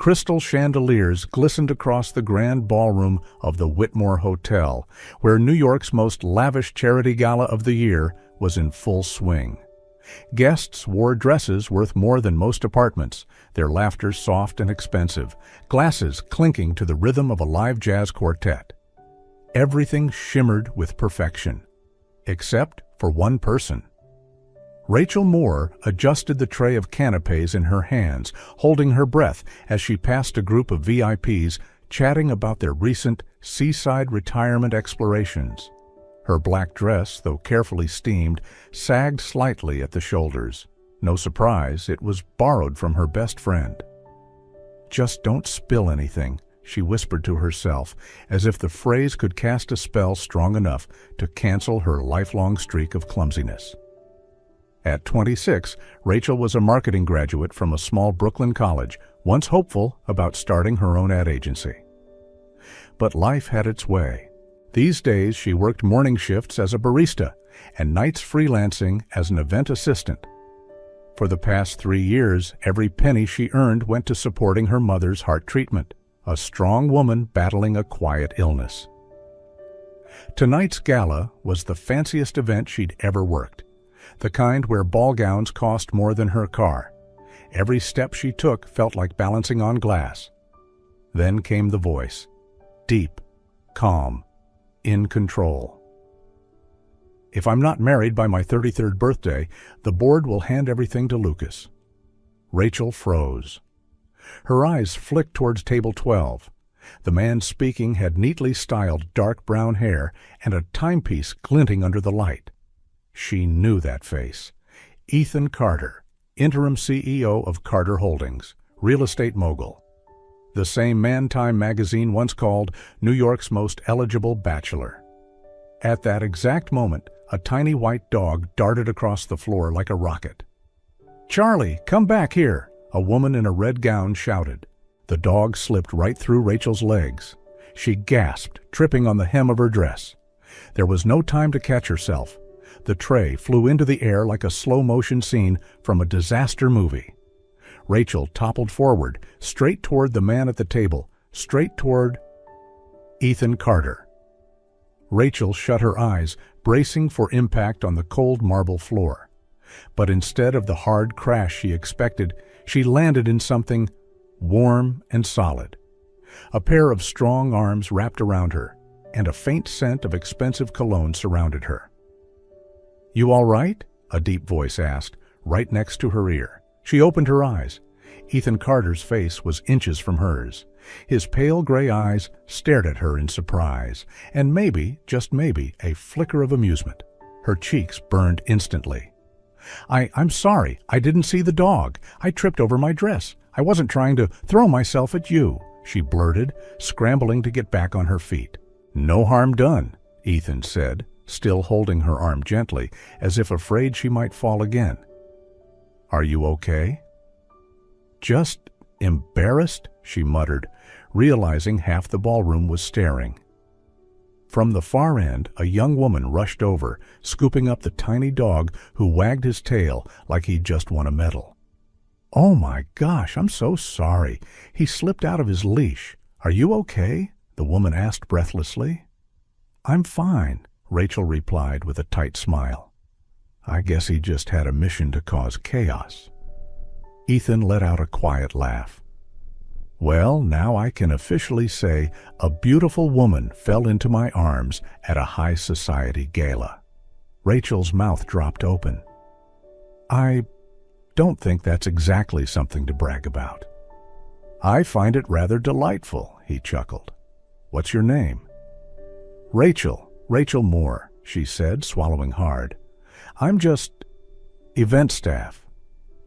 Crystal chandeliers glistened across the grand ballroom of the Whitmore Hotel, where New York's most lavish charity gala of the year was in full swing. Guests wore dresses worth more than most apartments, their laughter soft and expensive, glasses clinking to the rhythm of a live jazz quartet. Everything shimmered with perfection, except for one person. Rachel Moore adjusted the tray of canapés in her hands, holding her breath as she passed a group of VIPs chatting about their recent seaside retirement explorations. Her black dress, though carefully steamed, sagged slightly at the shoulders. No surprise, it was borrowed from her best friend. "Just don't spill anything," she whispered to herself, as if the phrase could cast a spell strong enough to cancel her lifelong streak of clumsiness. At 26, Rachel was a marketing graduate from a small Brooklyn college, once hopeful about starting her own ad agency. But life had its way. These days she worked morning shifts as a barista and nights freelancing as an event assistant. For the past 3 years, every penny she earned went to supporting her mother's heart treatment, a strong woman battling a quiet illness. Tonight's gala was the fanciest event she'd ever worked, the kind where ball gowns cost more than her car. Every step she took felt like balancing on glass. Then came the voice, deep, calm, in control. "If I'm not married by my 33rd birthday, the board will hand everything to Lucas." Rachel froze. Her eyes flicked towards table 12. The man speaking had neatly styled dark brown hair and a timepiece glinting under the light. She knew that face. Ethan Carter, interim CEO of Carter Holdings, real estate mogul. The same man Time magazine once called New York's most eligible bachelor. At that exact moment, a tiny white dog darted across the floor like a rocket. "Charlie, come back here!" a woman in a red gown shouted. The dog slipped right through Rachel's legs. She gasped, tripping on the hem of her dress. There was no time to catch herself. The tray flew into the air like a slow-motion scene from a disaster movie. Rachel toppled forward, straight toward the man at the table, straight toward Ethan Carter. Rachel shut her eyes, bracing for impact on the cold marble floor. But instead of the hard crash she expected, she landed in something warm and solid. A pair of strong arms wrapped around her, and a faint scent of expensive cologne surrounded her. "You all right?" a deep voice asked, right next to her ear. She opened her eyes. Ethan Carter's face was inches from hers. His pale gray eyes stared at her in surprise, and maybe, just maybe, a flicker of amusement. Her cheeks burned instantly. I'm sorry, I didn't see the dog. I tripped over my dress. I wasn't trying to throw myself at you," she blurted, scrambling to get back on her feet. "No harm done," Ethan said, still holding her arm gently, as if afraid she might fall again. "Are you okay?" "Just embarrassed," she muttered, realizing half the ballroom was staring. From the far end, a young woman rushed over, scooping up the tiny dog who wagged his tail like he'd just won a medal. "Oh my gosh, I'm so sorry. He slipped out of his leash. Are you okay?" the woman asked breathlessly. "I'm fine," Rachel replied with a tight smile. "I guess he just had a mission to cause chaos." Ethan let out a quiet laugh. "Well, now I can officially say a beautiful woman fell into my arms at a high society gala." Rachel's mouth dropped open. "I don't think that's exactly something to brag about." "I find it rather delightful," he chuckled. "What's your name?" Rachel Moore," she said, swallowing hard. "I'm just event staff,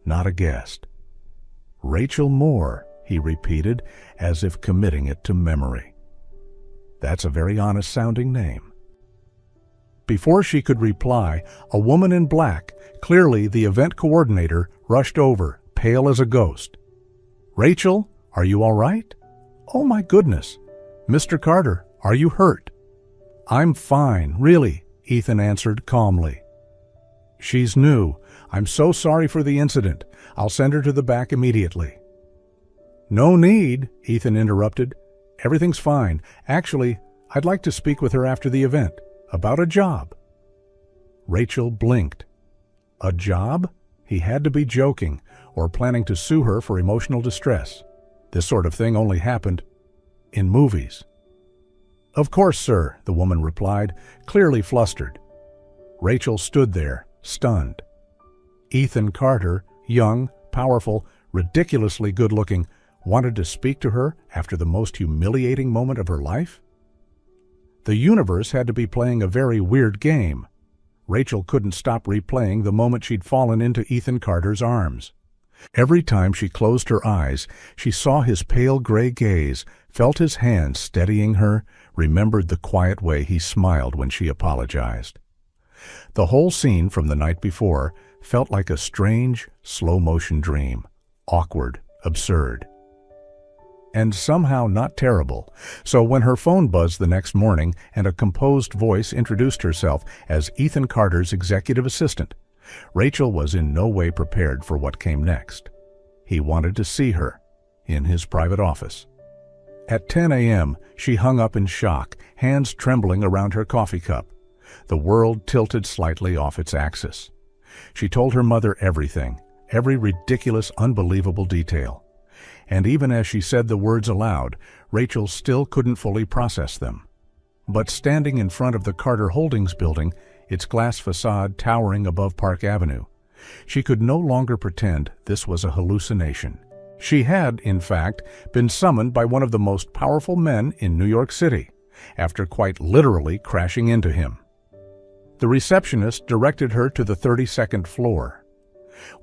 not a guest." "Rachel Moore," he repeated, as if committing it to memory. "That's a very honest-sounding name." Before she could reply, a woman in black, clearly the event coordinator, rushed over, pale as a ghost. "Rachel, are you all right?" "Oh my goodness. Mr. Carter, are you hurt?" "I'm fine, really," Ethan answered calmly. "She's new. I'm so sorry for the incident. I'll send her to the back immediately." "No need," Ethan interrupted. "Everything's fine. Actually, I'd like to speak with her after the event, about a job." Rachel blinked. A job? He had to be joking, or planning to sue her for emotional distress. This sort of thing only happened in movies. "Of course, sir," the woman replied, clearly flustered. Rachel stood there, stunned. Ethan Carter, young, powerful, ridiculously good-looking, wanted to speak to her after the most humiliating moment of her life? The universe had to be playing a very weird game. Rachel couldn't stop replaying the moment she'd fallen into Ethan Carter's arms. Every time she closed her eyes, she saw his pale gray gaze, felt his hand steadying her, remembered the quiet way he smiled when she apologized. The whole scene from the night before felt like a strange, slow-motion dream, awkward, absurd, and somehow not terrible. So when her phone buzzed the next morning and a composed voice introduced herself as Ethan Carter's executive assistant, Rachel was in no way prepared for what came next. He wanted to see her in his private office. At 10 a.m., she hung up in shock, hands trembling around her coffee cup. The world tilted slightly off its axis. She told her mother everything, every ridiculous, unbelievable detail. And even as she said the words aloud, Rachel still couldn't fully process them. But standing in front of the Carter Holdings building, its glass facade towering above Park Avenue, she could no longer pretend this was a hallucination. She had, in fact, been summoned by one of the most powerful men in New York City, after quite literally crashing into him. The receptionist directed her to the 32nd floor.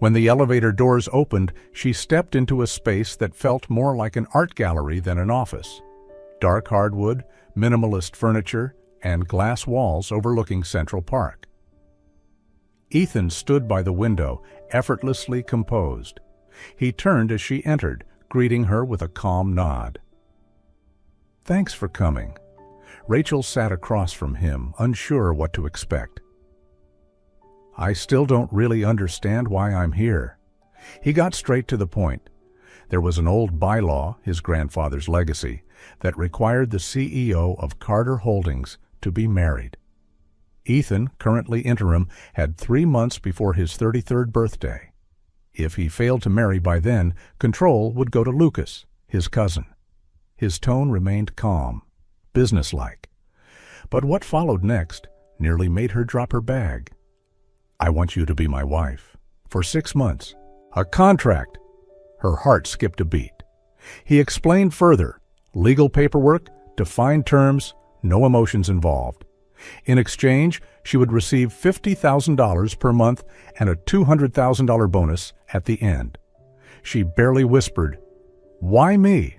When the elevator doors opened, she stepped into a space that felt more like an art gallery than an office. Dark hardwood, minimalist furniture, and glass walls overlooking Central Park. Ethan stood by the window, effortlessly composed. He turned as she entered, greeting her with a calm nod. "Thanks for coming." Rachel sat across from him, unsure what to expect. "I still don't really understand why I'm here." He got straight to the point. There was an old bylaw, his grandfather's legacy, that required the CEO of Carter Holdings to be married. Ethan, currently interim, had 3 months before his 33rd birthday. If he failed to marry by then, control would go to Lucas, his cousin. His tone remained calm, businesslike. But what followed next nearly made her drop her bag. "I want you to be my wife. For 6 months. A contract." Her heart skipped a beat. He explained further. Legal paperwork, defined terms, no emotions involved. In exchange, she would receive $50,000 per month and a $200,000 bonus at the end. She barely whispered, "Why me?"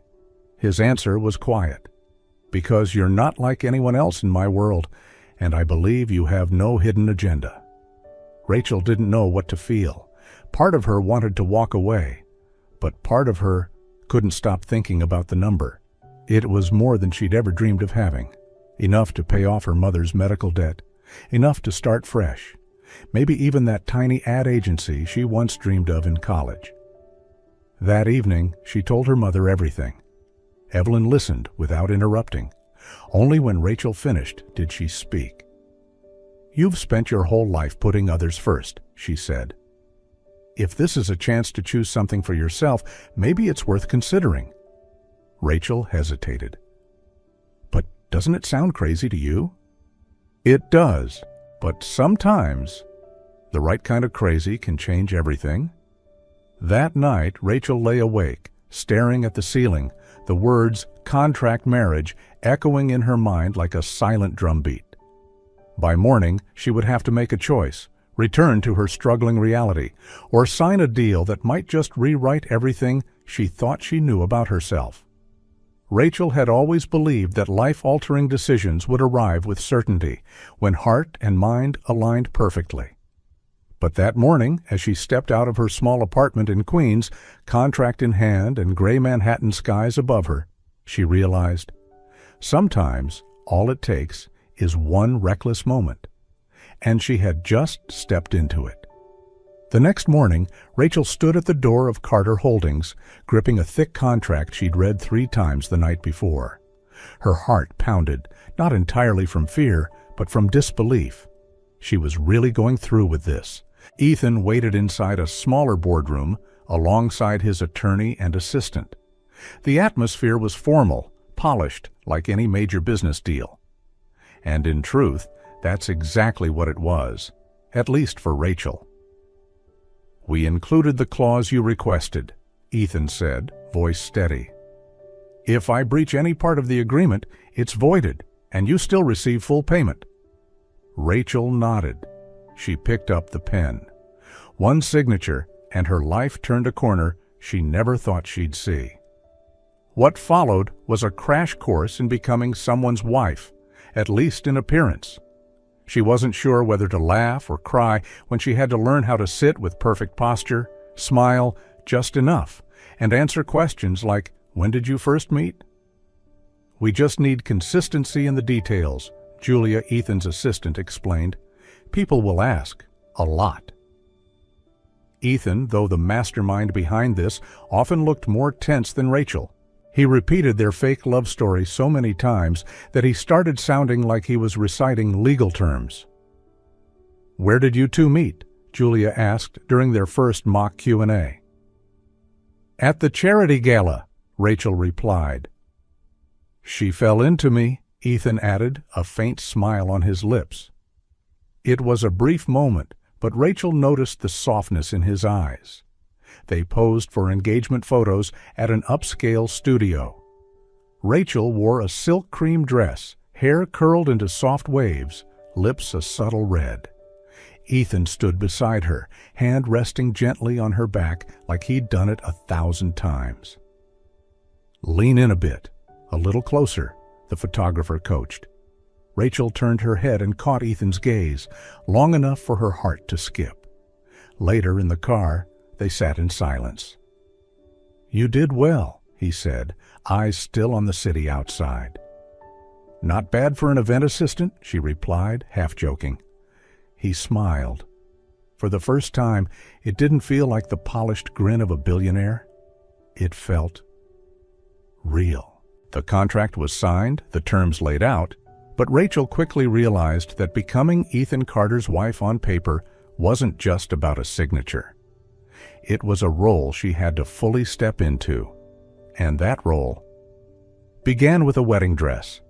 His answer was quiet. "Because you're not like anyone else in my world, and I believe you have no hidden agenda." Rachel didn't know what to feel. Part of her wanted to walk away, but part of her couldn't stop thinking about the number. It was more than she'd ever dreamed of having. Enough to pay off her mother's medical debt, enough to start fresh, maybe even that tiny ad agency she once dreamed of in college. That evening, she told her mother everything. Evelyn listened without interrupting. Only when Rachel finished did she speak. "You've spent your whole life putting others first," she said. "If this is a chance to choose something for yourself, maybe it's worth considering." Rachel hesitated. "But doesn't it sound crazy to you?" "It does, but sometimes the right kind of crazy can change everything." That night, Rachel lay awake, staring at the ceiling, the words "contract marriage" echoing in her mind like a silent drumbeat. By morning, she would have to make a choice, return to her struggling reality, or sign a deal that might just rewrite everything she thought she knew about herself. Rachel had always believed that life-altering decisions would arrive with certainty, when heart and mind aligned perfectly. But that morning, as she stepped out of her small apartment in Queens, contract in hand and gray Manhattan skies above her, she realized, sometimes all it takes is one reckless moment, and she had just stepped into it. The next morning, Rachel stood at the door of Carter Holdings, gripping a thick contract she'd read 3 times the night before. Her heart pounded, not entirely from fear, but from disbelief. She was really going through with this. Ethan waited inside a smaller boardroom, alongside his attorney and assistant. The atmosphere was formal, polished, like any major business deal. And in truth, that's exactly what it was, at least for Rachel. "We included the clause you requested," Ethan said, voice steady. "If I breach any part of the agreement, it's voided, and you still receive full payment." Rachel nodded. She picked up the pen. One signature, and her life turned a corner she never thought she'd see. What followed was a crash course in becoming someone's wife, at least in appearance. She wasn't sure whether to laugh or cry when she had to learn how to sit with perfect posture, smile just enough, and answer questions like, "When did you first meet?" "We just need consistency in the details," Julia, Ethan's assistant, explained. "People will ask. A lot." Ethan, though the mastermind behind this, often looked more tense than Rachel. He repeated their fake love story so many times that he started sounding like he was reciting legal terms. "Where did you two meet?" Julia asked during their first mock Q&A. "At the charity gala," Rachel replied. "She fell into me," Ethan added, a faint smile on his lips. It was a brief moment, but Rachel noticed the softness in his eyes. They posed for engagement photos at an upscale studio. Rachel wore a silk cream dress, hair curled into soft waves, lips a subtle red. Ethan stood beside her, hand resting gently on her back like he'd done it 1,000 times. "Lean in a bit, a little closer," the photographer coached. Rachel turned her head and caught Ethan's gaze, long enough for her heart to skip. Later in the car, they sat in silence. "You did well," he said, eyes still on the city outside. "Not bad for an event assistant," she replied, half joking. He smiled. For the first time, it didn't feel like the polished grin of a billionaire. It felt real. The contract was signed, the terms laid out, but Rachel quickly realized that becoming Ethan Carter's wife on paper wasn't just about a signature. It was a role she had to fully step into, and that role began with a wedding dress.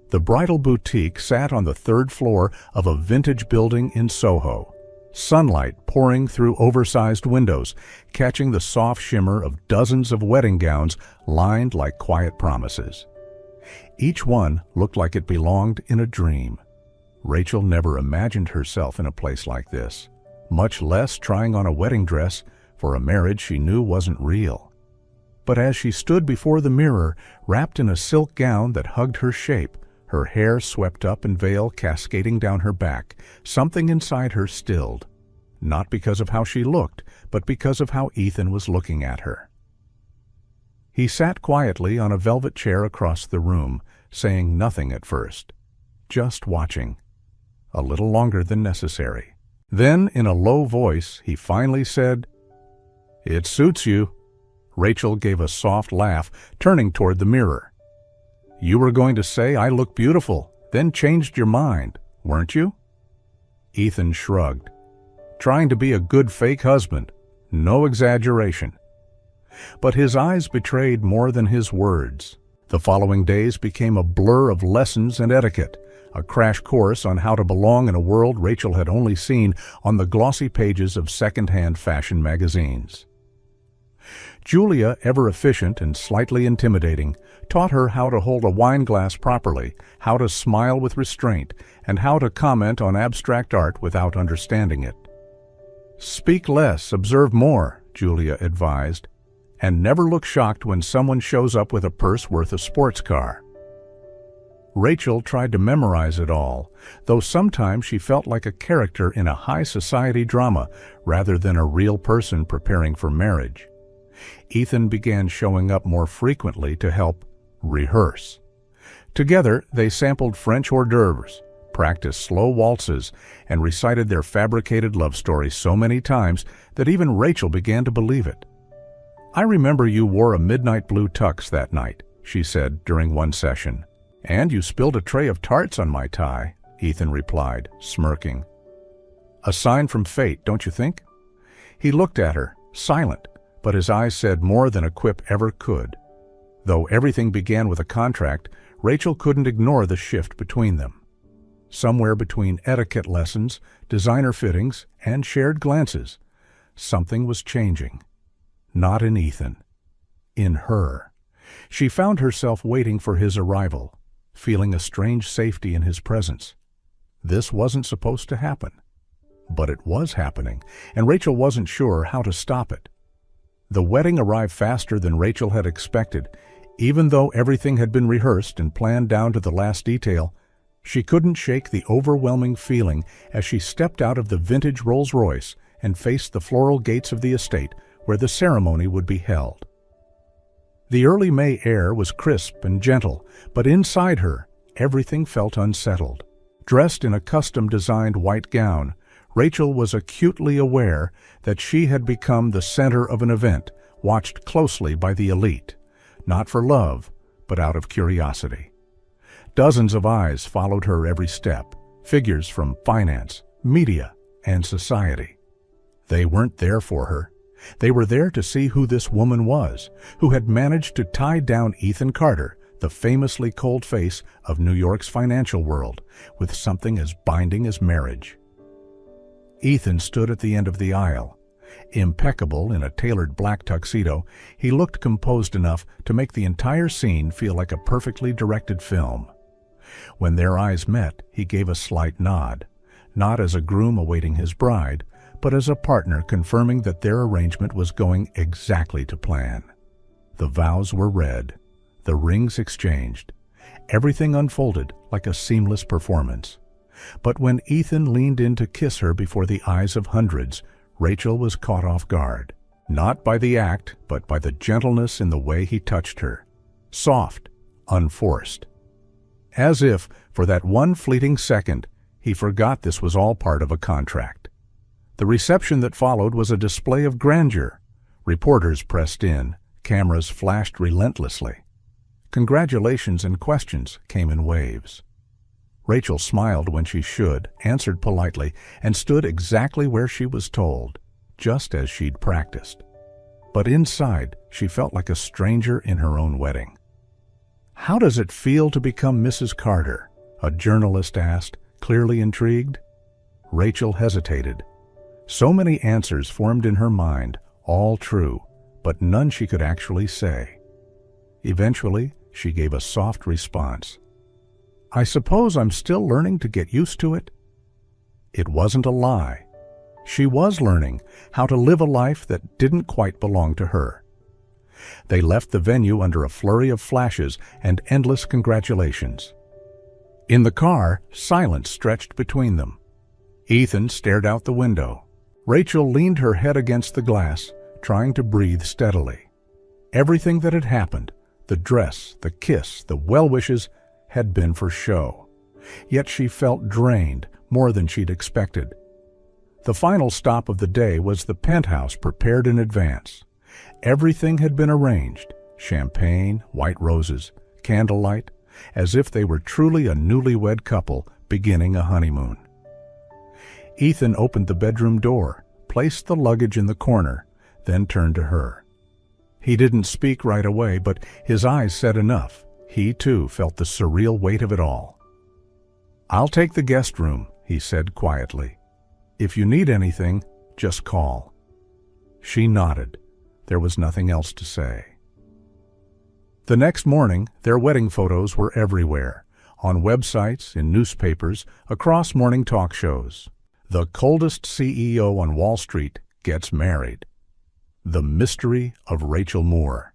The bridal boutique sat on the 3rd floor of a vintage building in Soho, sunlight pouring through oversized windows, catching the soft shimmer of dozens of wedding gowns lined like quiet promises. Each one looked like it belonged in a dream. Rachel never imagined herself in a place like this, much less trying on a wedding dress for a marriage she knew wasn't real. But as she stood before the mirror, wrapped in a silk gown that hugged her shape, her hair swept up in veil cascading down her back, something inside her stilled, not because of how she looked, but because of how Ethan was looking at her. He sat quietly on a velvet chair across the room, saying nothing at first, just watching, a little longer than necessary. Then, in a low voice, he finally said, "It suits you." Rachel gave a soft laugh, turning toward the mirror. "You were going to say I look beautiful, then changed your mind, weren't you?" Ethan shrugged. Trying to be a good fake husband, no exaggeration. But his eyes betrayed more than his words. The following days became a blur of lessons and etiquette, a crash course on how to belong in a world Rachel had only seen on the glossy pages of second-hand fashion magazines. Julia, ever efficient and slightly intimidating, taught her how to hold a wine glass properly, how to smile with restraint, and how to comment on abstract art without understanding it. "Speak less, observe more," Julia advised, "and never look shocked when someone shows up with a purse worth a sports car." Rachel tried to memorize it all, though sometimes she felt like a character in a high society drama rather than a real person preparing for marriage. Ethan began showing up more frequently to help rehearse. Together, they sampled French hors d'oeuvres, practiced slow waltzes, and recited their fabricated love story so many times that even Rachel began to believe it. "I remember you wore a midnight blue tux that night," she said during one session. "And you spilled a tray of tarts on my tie," Ethan replied, smirking. "A sign from fate, don't you think?" He looked at her, silent, but his eyes said more than a quip ever could. Though everything began with a contract, Rachel couldn't ignore the shift between them. Somewhere between etiquette lessons, designer fittings, and shared glances, something was changing. Not in Ethan. In her. She found herself waiting for his arrival, feeling a strange safety in his presence. This wasn't supposed to happen. But it was happening, and Rachel wasn't sure how to stop it. The wedding arrived faster than Rachel had expected. Even though everything had been rehearsed and planned down to the last detail, she couldn't shake the overwhelming feeling as she stepped out of the vintage Rolls-Royce and faced the floral gates of the estate where the ceremony would be held. The early May air was crisp and gentle, but inside her, everything felt unsettled. Dressed in a custom-designed white gown, Rachel was acutely aware that she had become the center of an event watched closely by the elite. Not for love, but out of curiosity. Dozens of eyes followed her every step, figures from finance, media, and society. They weren't there for her. They were there to see who this woman was, who had managed to tie down Ethan Carter, the famously cold face of New York's financial world, with something as binding as marriage. Ethan stood at the end of the aisle. Impeccable in a tailored black tuxedo, he looked composed enough to make the entire scene feel like a perfectly directed film. When their eyes met, he gave a slight nod, not as a groom awaiting his bride, but as a partner confirming that their arrangement was going exactly to plan. The vows were read, the rings exchanged. Everything unfolded like a seamless performance. But when Ethan leaned in to kiss her before the eyes of hundreds, Rachel was caught off guard, not by the act, but by the gentleness in the way he touched her. Soft, unforced. As if, for that one fleeting second, he forgot this was all part of a contract. The reception that followed was a display of grandeur. Reporters pressed in, cameras flashed relentlessly. Congratulations and questions came in waves. Rachel smiled when she should, answered politely, and stood exactly where she was told, just as she'd practiced. But inside, she felt like a stranger in her own wedding. "How does it feel to become Mrs. Carter?" a journalist asked, clearly intrigued. Rachel hesitated. So many answers formed in her mind, all true, but none she could actually say. Eventually, she gave a soft response. "I suppose I'm still learning to get used to it." It wasn't a lie. She was learning how to live a life that didn't quite belong to her. They left the venue under a flurry of flashes and endless congratulations. In the car, silence stretched between them. Ethan stared out the window. Rachel leaned her head against the glass, trying to breathe steadily. Everything that had happened, the dress, the kiss, the well wishes, had been for show. Yet she felt drained, more than she'd expected. The final stop of the day was the penthouse prepared in advance. Everything had been arranged, champagne, white roses, candlelight, as if they were truly a newlywed couple beginning a honeymoon. Ethan opened the bedroom door, placed the luggage in the corner, then turned to her. He didn't speak right away, but his eyes said enough. He, too, felt the surreal weight of it all. "I'll take the guest room," he said quietly. "If you need anything, just call." She nodded. There was nothing else to say. The next morning, their wedding photos were everywhere, on websites, in newspapers, across morning talk shows. The coldest CEO on Wall Street gets married. The mystery of Rachel Moore.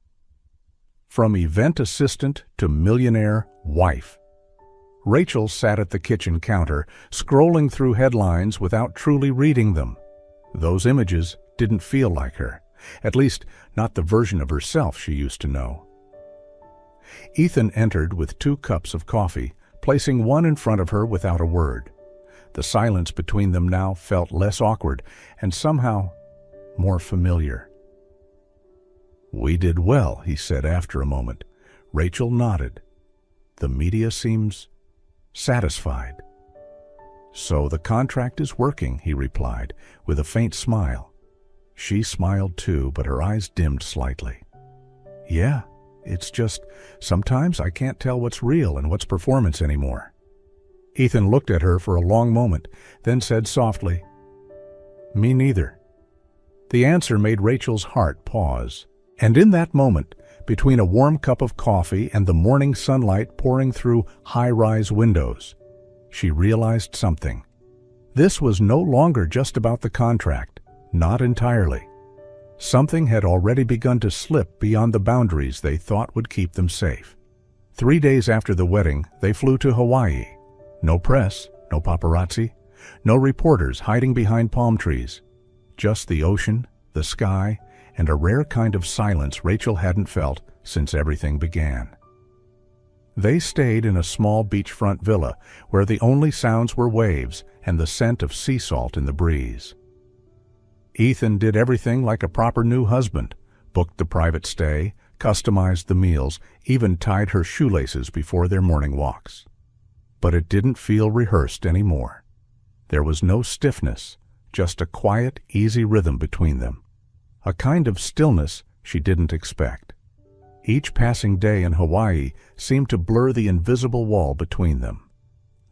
From event assistant to millionaire wife. Rachel sat at the kitchen counter, scrolling through headlines without truly reading them. Those images didn't feel like her, at least not the version of herself she used to know. Ethan entered with 2 cups of coffee, placing one in front of her without a word. The silence between them now felt less awkward and somehow more familiar. "We did well," he said after a moment. Rachel nodded. "The media seems satisfied." "So the contract is working," he replied, with a faint smile. She smiled too, but her eyes dimmed slightly. "Yeah, it's just, sometimes I can't tell what's real and what's performance anymore." Ethan looked at her for a long moment, then said softly, "Me neither." The answer made Rachel's heart pause. And in that moment, between a warm cup of coffee and the morning sunlight pouring through high-rise windows, she realized something. This was no longer just about the contract, not entirely. Something had already begun to slip beyond the boundaries they thought would keep them safe. 3 days after the wedding, they flew to Hawaii. No press, no paparazzi, no reporters hiding behind palm trees. Just the ocean, the sky, and a rare kind of silence Rachel hadn't felt since everything began. They stayed in a small beachfront villa where the only sounds were waves and the scent of sea salt in the breeze. Ethan did everything like a proper new husband, booked the private stay, customized the meals, even tied her shoelaces before their morning walks. But it didn't feel rehearsed anymore. There was no stiffness, just a quiet, easy rhythm between them. A kind of stillness she didn't expect. Each passing day in Hawaii seemed to blur the invisible wall between them.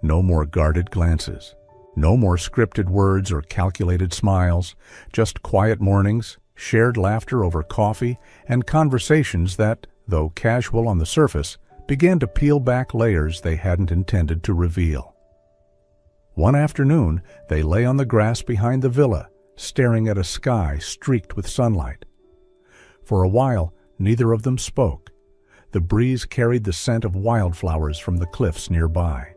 No more guarded glances, no more scripted words or calculated smiles, just quiet mornings, shared laughter over coffee, and conversations that, though casual on the surface, began to peel back layers they hadn't intended to reveal. One afternoon, they lay on the grass behind the villa, staring at a sky streaked with sunlight. For a while, neither of them spoke. The breeze carried the scent of wildflowers from the cliffs nearby.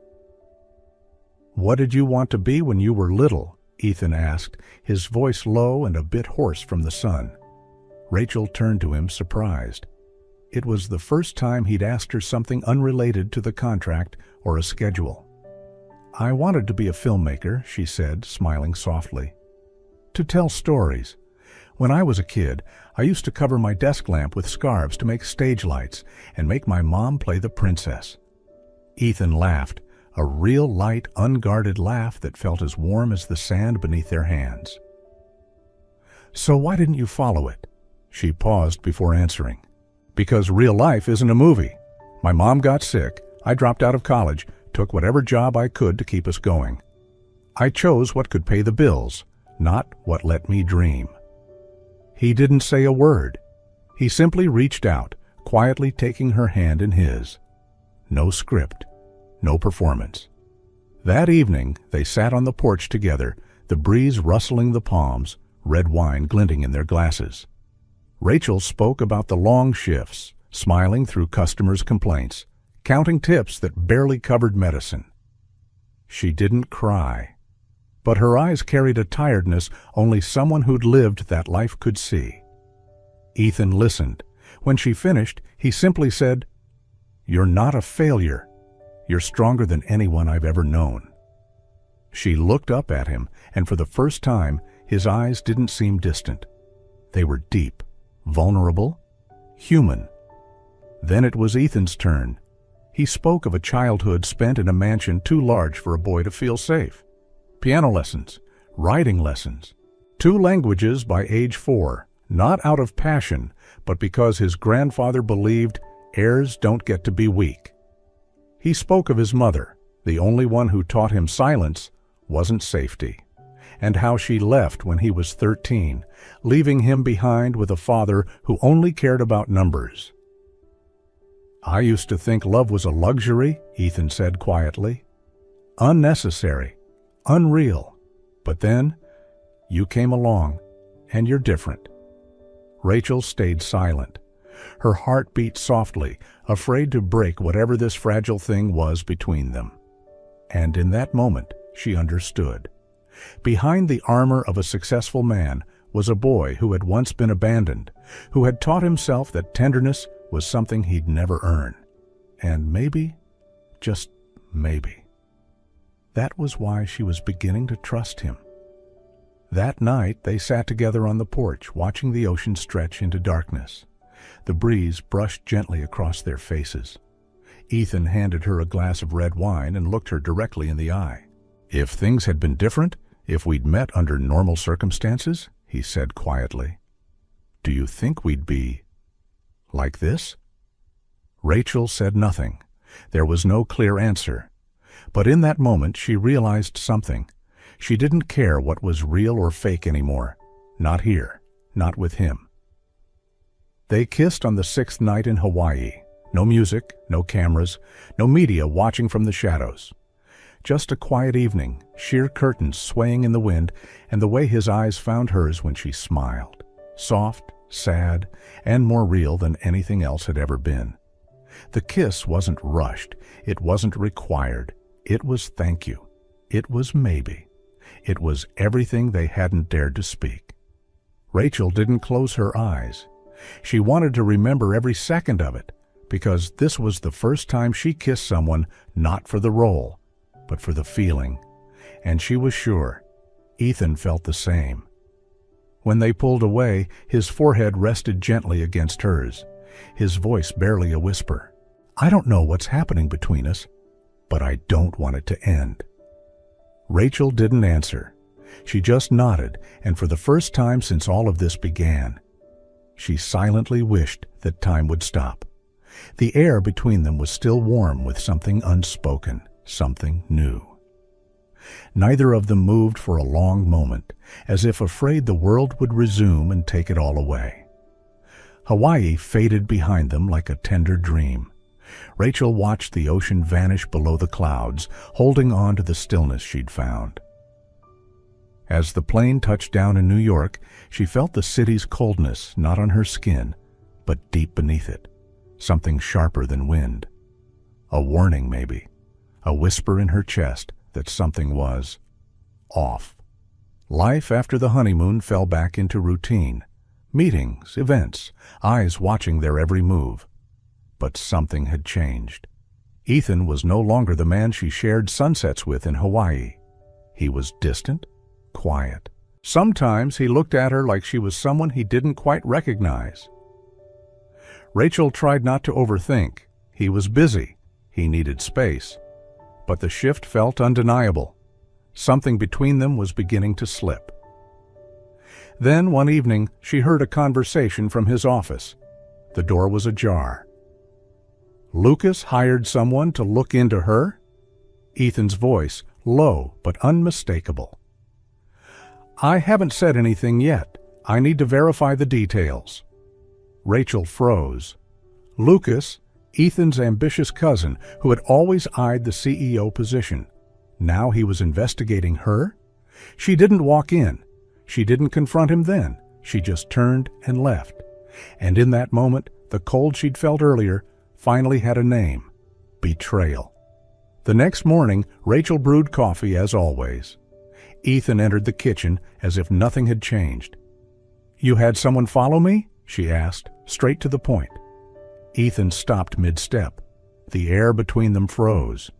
"What did you want to be when you were little?" Ethan asked, his voice low and a bit hoarse from the sun. Rachel turned to him, surprised. It was the first time he'd asked her something unrelated to the contract or a schedule. "I wanted to be a filmmaker," she said, smiling softly. "To tell stories. When I was a kid, I used to cover my desk lamp with scarves to make stage lights and make my mom play the princess." Ethan laughed, a real light, unguarded laugh that felt as warm as the sand beneath their hands. "So why didn't you follow it?" She paused before answering. "Because real life isn't a movie. My mom got sick, I dropped out of college, took whatever job I could to keep us going. I chose what could pay the bills, not what let me dream." He didn't say a word. He simply reached out, quietly taking her hand in his. No script, no performance. That evening, they sat on the porch together, the breeze rustling the palms, red wine glinting in their glasses. Rachel spoke about the long shifts, smiling through customers' complaints, counting tips that barely covered medicine. She didn't cry, but her eyes carried a tiredness only someone who'd lived that life could see. Ethan listened. When she finished, he simply said, "You're not a failure. You're stronger than anyone I've ever known." She looked up at him, and for the first time, his eyes didn't seem distant. They were deep, vulnerable, human. Then it was Ethan's turn. He spoke of a childhood spent in a mansion too large for a boy to feel safe. Piano lessons, writing lessons, 2 languages by age 4, not out of passion, but because his grandfather believed heirs don't get to be weak. He spoke of his mother, the only one who taught him silence wasn't safety, and how she left when he was 13, leaving him behind with a father who only cared about numbers. "I used to think love was a luxury," Ethan said quietly. "Unnecessary, unreal. But then, you came along, and you're different." Rachel stayed silent. Her heart beat softly, afraid to break whatever this fragile thing was between them. And in that moment, she understood. Behind the armor of a successful man was a boy who had once been abandoned, who had taught himself that tenderness was something he'd never earn. And maybe, just maybe. That was why she was beginning to trust him. That night, they sat together on the porch, watching the ocean stretch into darkness. The breeze brushed gently across their faces. Ethan handed her a glass of red wine and looked her directly in the eye. "If things had been different, if we'd met under normal circumstances," he said quietly, "do you think we'd be like this?" Rachel said nothing. There was no clear answer. But in that moment she realized something. She didn't care what was real or fake anymore. Not here. Not with him. They kissed on the 6th night in Hawaii. No music, no cameras, no media watching from the shadows. Just a quiet evening, sheer curtains swaying in the wind, and the way his eyes found hers when she smiled. Soft, sad, and more real than anything else had ever been. The kiss wasn't rushed. It wasn't required. It was thank you. It was maybe. It was everything they hadn't dared to speak. Rachel didn't close her eyes. She wanted to remember every second of it, because this was the first time she kissed someone not for the role, but for the feeling. And she was sure Ethan felt the same. When they pulled away, his forehead rested gently against hers, his voice barely a whisper. "I don't know what's happening between us, but I don't want it to end." Rachel didn't answer. She just nodded, and for the first time since all of this began, she silently wished that time would stop. The air between them was still warm with something unspoken, something new. Neither of them moved for a long moment, as if afraid the world would resume and take it all away. Hawaii faded behind them like a tender dream. Rachel watched the ocean vanish below the clouds, holding on to the stillness she'd found. As the plane touched down in New York, she felt the city's coldness not on her skin, but deep beneath it, something sharper than wind. A warning, maybe, a whisper in her chest that something was off. Life after the honeymoon fell back into routine. Meetings, events, eyes watching their every move. But something had changed. Ethan was no longer the man she shared sunsets with in Hawaii. He was distant, quiet. Sometimes he looked at her like she was someone he didn't quite recognize. Rachel tried not to overthink. He was busy. He needed space. But the shift felt undeniable. Something between them was beginning to slip. Then one evening she heard a conversation from his office. The door was ajar. Lucas hired someone to look into her? Ethan's voice, low but unmistakable. "I haven't said anything yet. I need to verify the details." Rachel froze. Lucas, Ethan's ambitious cousin, who had always eyed the CEO position. Now he was investigating her? She didn't walk in. She didn't confront him then. She just turned and left. And in that moment, the cold she'd felt earlier finally had a name: betrayal. The next morning, Rachel brewed coffee as always. Ethan entered the kitchen as if nothing had changed. "You had someone follow me?" she asked, straight to the point. Ethan stopped mid-step. The air between them froze.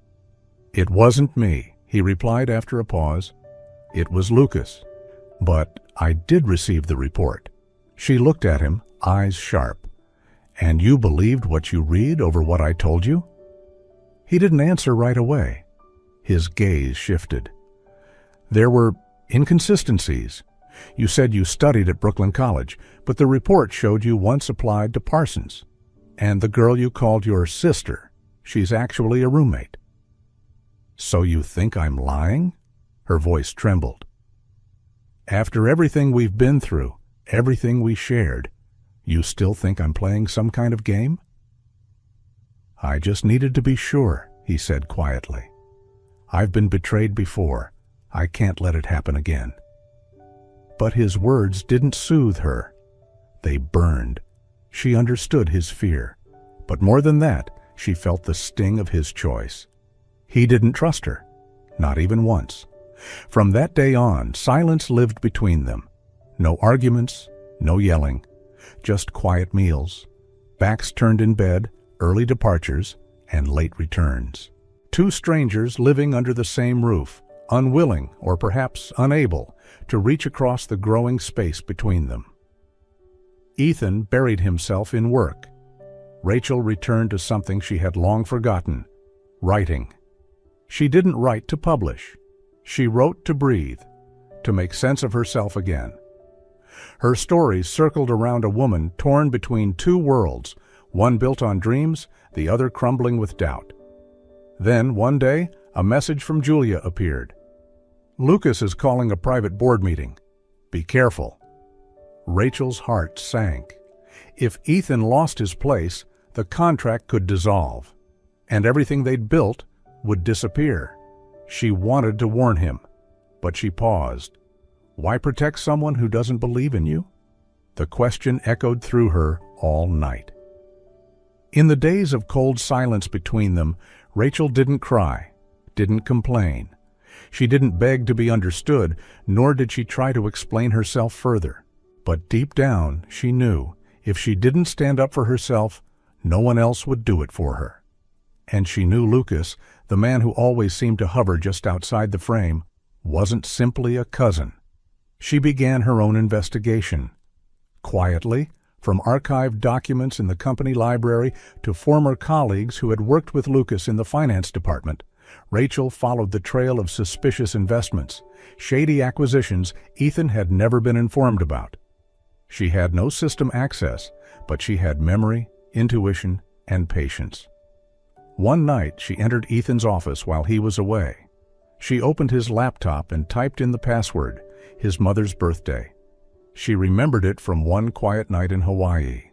"It wasn't me," he replied after a pause. "It was Lucas. But I did receive the report." She looked at him, eyes sharp. "And you believed what you read over what I told you?" He didn't answer right away. His gaze shifted. "There were inconsistencies. You said you studied at Brooklyn College, but the report showed you once applied to Parsons. And the girl you called your sister, she's actually a roommate." "So you think I'm lying?" Her voice trembled. "After everything we've been through, everything we shared, you still think I'm playing some kind of game?" "I just needed to be sure," he said quietly. "I've been betrayed before. I can't let it happen again." But his words didn't soothe her. They burned. She understood his fear. But more than that, she felt the sting of his choice. He didn't trust her, not even once. From that day on, silence lived between them. No arguments, no yelling, just quiet meals, backs turned in bed, early departures, and late returns. Two strangers living under the same roof, unwilling or perhaps unable to reach across the growing space between them. Ethan buried himself in work. Rachel returned to something she had long forgotten: writing. She didn't write to publish. She wrote to breathe, to make sense of herself again. Her stories circled around a woman torn between two worlds, one built on dreams, the other crumbling with doubt. Then, one day, a message from Julia appeared. "Lucas is calling a private board meeting. Be careful." Rachel's heart sank. If Ethan lost his place, the contract could dissolve, and everything they'd built would disappear. She wanted to warn him, but she paused. Why protect someone who doesn't believe in you? The question echoed through her all night. In the days of cold silence between them, Rachel didn't cry, didn't complain. She didn't beg to be understood, nor did she try to explain herself further. But deep down, she knew if she didn't stand up for herself, no one else would do it for her. And she knew Lucas, the man who always seemed to hover just outside the frame, wasn't simply a cousin. She began her own investigation. Quietly, from archived documents in the company library to former colleagues who had worked with Lucas in the finance department, Rachel followed the trail of suspicious investments, shady acquisitions Ethan had never been informed about. She had no system access, but she had memory, intuition, and patience. One night, she entered Ethan's office while he was away. She opened his laptop and typed in the password, his mother's birthday. She remembered it from one quiet night in Hawaii.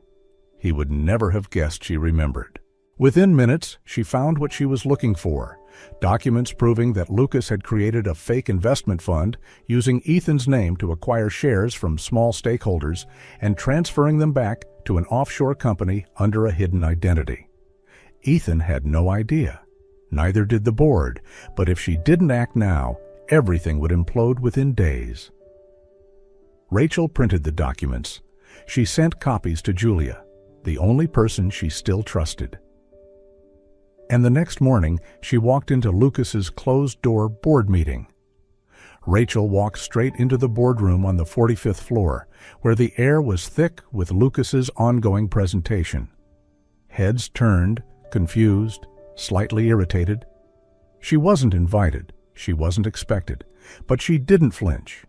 He would never have guessed she remembered. Within minutes, she found what she was looking for: documents proving that Lucas had created a fake investment fund using Ethan's name to acquire shares from small stakeholders and transferring them back to an offshore company under a hidden identity. Ethan had no idea. Neither did the board, but if she didn't act now, everything would implode within days. Rachel printed the documents. She sent copies to Julia, the only person she still trusted. And the next morning, she walked into Lucas's closed-door board meeting. Rachel walked straight into the boardroom on the 45th floor, where the air was thick with Lucas's ongoing presentation. Heads turned, confused, slightly irritated. She wasn't invited, she wasn't expected, but she didn't flinch.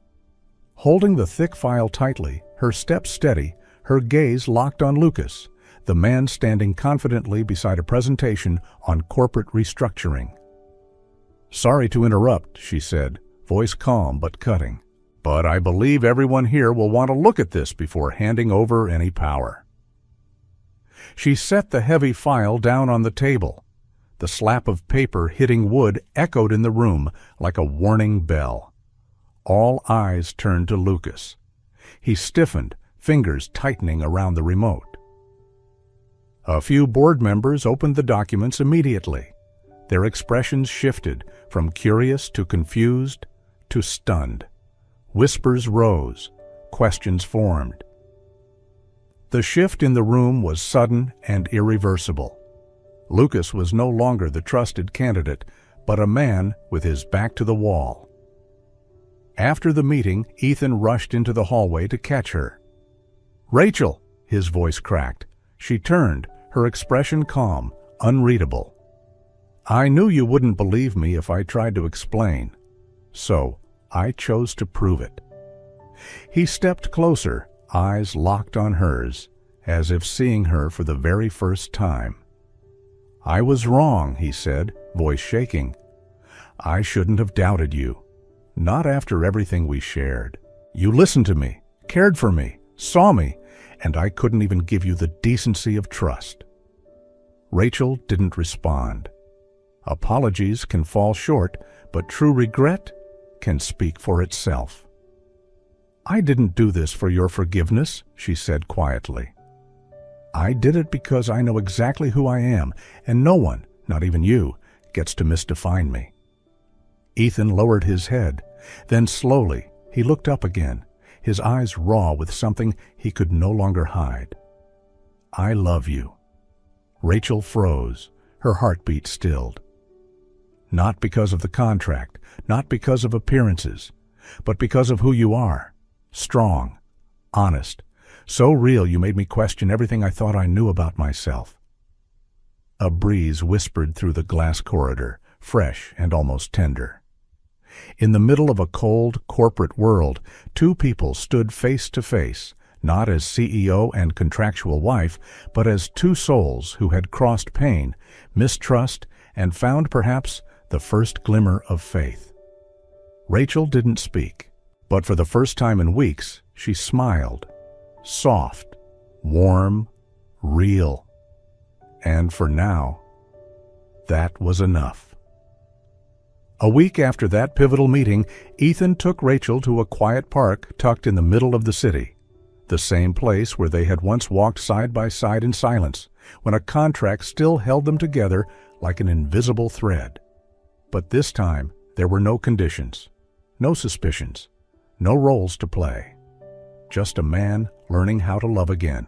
Holding the thick file tightly, her steps steady, her gaze locked on Lucas, the man standing confidently beside a presentation on corporate restructuring. "Sorry to interrupt," she said, voice calm but cutting, "but I believe everyone here will want to look at this before handing over any power." She set the heavy file down on the table. The slap of paper hitting wood echoed in the room like a warning bell. All eyes turned to Lucas. He stiffened, fingers tightening around the remote. A few board members opened the documents immediately. Their expressions shifted from curious to confused to stunned. Whispers rose, questions formed. The shift in the room was sudden and irreversible. Lucas was no longer the trusted candidate, but a man with his back to the wall. After the meeting, Ethan rushed into the hallway to catch her. "Rachel!" his voice cracked. She turned, her expression calm, unreadable. "I knew you wouldn't believe me if I tried to explain, so I chose to prove it." He stepped closer, eyes locked on hers, as if seeing her for the very first time. "I was wrong," he said, voice shaking. "I shouldn't have doubted you. Not after everything we shared. You listened to me, cared for me, saw me, and I couldn't even give you the decency of trust." Rachel didn't respond. Apologies can fall short, but true regret can speak for itself. "I didn't do this for your forgiveness," she said quietly. "I did it because I know exactly who I am, and no one, not even you, gets to misdefine me." Ethan lowered his head. Then slowly, he looked up again, his eyes raw with something he could no longer hide. "I love you." Rachel froze, her heartbeat stilled. Not because of the contract, not because of appearances, but because of who you are. Strong, honest, so real you made me question everything I thought I knew about myself. A breeze whispered through the glass corridor, fresh and almost tender. In the middle of a cold, corporate world, two people stood face to face, not as CEO and contractual wife, but as two souls who had crossed pain, mistrust, and found perhaps the first glimmer of faith. Rachel didn't speak, but for the first time in weeks, she smiled. Soft, warm, real. And for now, that was enough. A week after that pivotal meeting, Ethan took Rachel to a quiet park tucked in the middle of the city, the same place where they had once walked side by side in silence, when a contract still held them together like an invisible thread. But this time, there were no conditions, no suspicions, no roles to play. Just a man learning how to love again,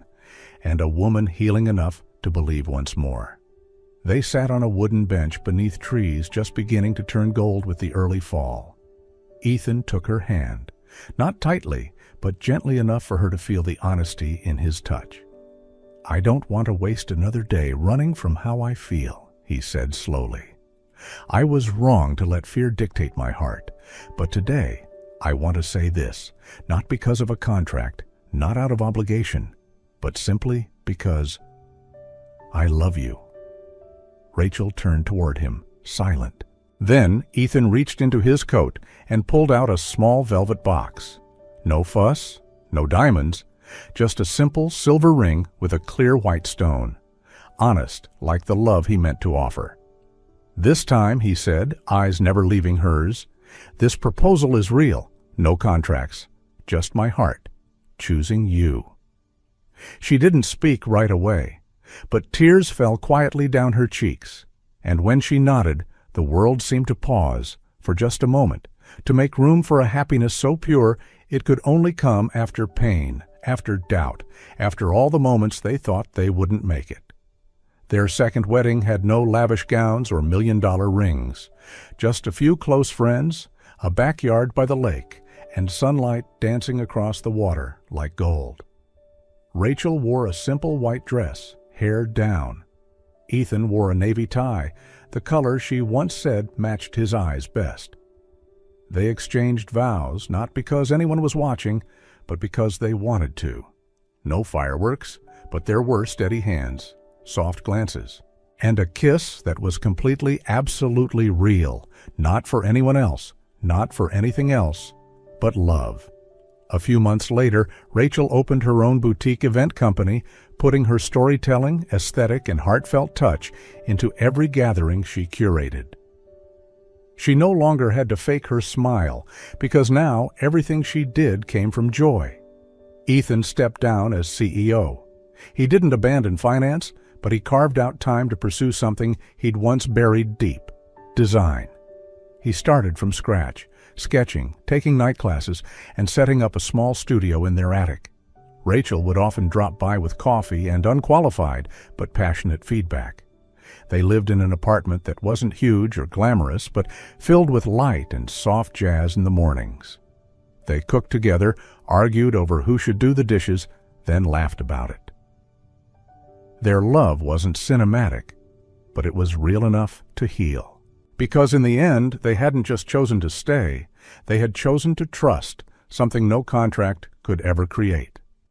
and a woman healing enough to believe once more. They sat on a wooden bench beneath trees just beginning to turn gold with the early fall. Ethan took her hand, not tightly, but gently enough for her to feel the honesty in his touch. "I don't want to waste another day running from how I feel," he said slowly. "I was wrong to let fear dictate my heart, but today I want to say this, not because of a contract, not out of obligation, but simply because I love you." Rachel turned toward him, silent. Then Ethan reached into his coat and pulled out a small velvet box. No fuss, no diamonds, just a simple silver ring with a clear white stone. Honest, like the love he meant to offer. "This time," he said, eyes never leaving hers, "this proposal is real, no contracts, just my heart, choosing you." She didn't speak right away, but tears fell quietly down her cheeks, and when she nodded, the world seemed to pause for just a moment, to make room for a happiness so pure it could only come after pain, after doubt, after all the moments they thought they wouldn't make it. Their second wedding had no lavish gowns or million-dollar rings, just a few close friends, a backyard by the lake, and sunlight dancing across the water like gold. Rachel wore a simple white dress, hair down. Ethan wore a navy tie, the color she once said matched his eyes best. They exchanged vows, not because anyone was watching, but because they wanted to. No fireworks, but there were steady hands, soft glances, and a kiss that was completely, absolutely real, not for anyone else, not for anything else, but love. A few months later, Rachel opened her own boutique event company, putting her storytelling, aesthetic, and heartfelt touch into every gathering she curated. She no longer had to fake her smile, because now everything she did came from joy. Ethan stepped down as CEO. He didn't abandon finance, but he carved out time to pursue something he'd once buried deep: design. He started from scratch, sketching, taking night classes, and setting up a small studio in their attic. Rachel would often drop by with coffee and unqualified but passionate feedback. They lived in an apartment that wasn't huge or glamorous, but filled with light and soft jazz in the mornings. They cooked together, argued over who should do the dishes, then laughed about it. Their love wasn't cinematic, but it was real enough to heal. Because in the end, they hadn't just chosen to stay, they had chosen to trust, something no contract could ever create.